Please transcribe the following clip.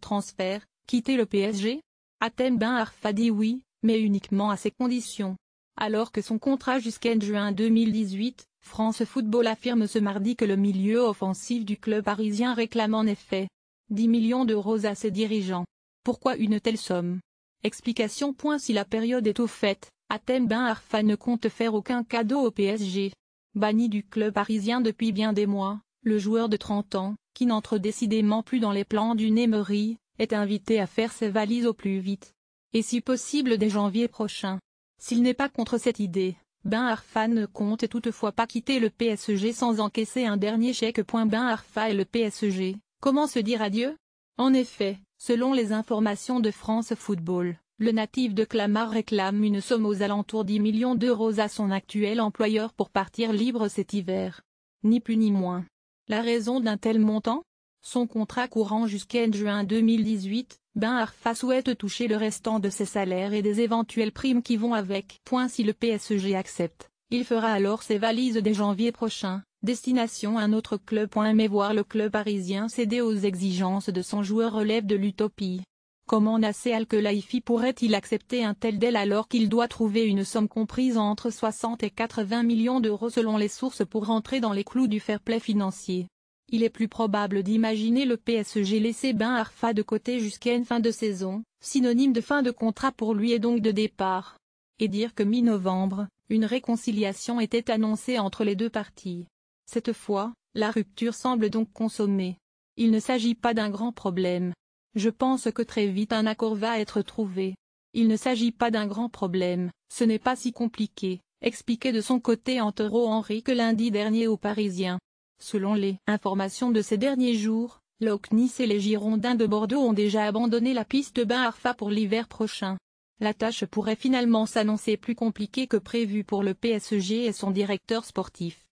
transfert, quitter le PSG? Hatem Ben Arfa dit oui, mais uniquement à ces conditions. Alors que son contrat jusqu'en juin 2018, France Football affirme ce mardi que le milieu offensif du club parisien réclame en effet 10 millions d'euros à ses dirigeants. Pourquoi une telle somme? Explication. Si la période est au fait, Hatem Ben Arfa ne compte faire aucun cadeau au PSG. Banni du club parisien depuis bien des mois, le joueur de 30 ans, qui n'entre décidément plus dans les plans d'une Emery, est invité à faire ses valises au plus vite. Et si possible dès janvier prochain. S'il n'est pas contre cette idée, Ben Arfa ne compte toutefois pas quitter le PSG sans encaisser un dernier chèque. Ben Arfa et le PSG, comment se dire adieu? En effet, selon les informations de France Football, le natif de Clamart réclame une somme aux alentours 10 millions d'euros à son actuel employeur pour partir libre cet hiver. Ni plus ni moins. La raison d'un tel montant? Son contrat courant jusqu'en juin 2018, Ben Arfa souhaite toucher le restant de ses salaires et des éventuelles primes qui vont avec. Si le PSG accepte, il fera alors ses valises dès janvier prochain, destination un autre club. Mais voir le club parisien céder aux exigences de son joueur relève de l'utopie. Comment Nasser Al-Khelaifi pourrait-il accepter un tel deal alors qu'il doit trouver une somme comprise entre 60 et 80 millions d'euros selon les sources pour rentrer dans les clous du fair play financier? Il est plus probable d'imaginer le PSG laisser Ben Arfa de côté jusqu'à une fin de saison, synonyme de fin de contrat pour lui et donc de départ. Et dire que mi-novembre, une réconciliation était annoncée entre les deux parties. Cette fois, la rupture semble donc consommée. Il ne s'agit pas d'un grand problème. Je pense que très vite un accord va être trouvé. Il ne s'agit pas d'un grand problème, ce n'est pas si compliqué, expliquait de son côté Antero Henry que lundi dernier aux Parisiens. Selon les informations de ces derniers jours, l'OC Nice et les Girondins de Bordeaux ont déjà abandonné la piste de Ben Arfa pour l'hiver prochain. La tâche pourrait finalement s'annoncer plus compliquée que prévu pour le PSG et son directeur sportif.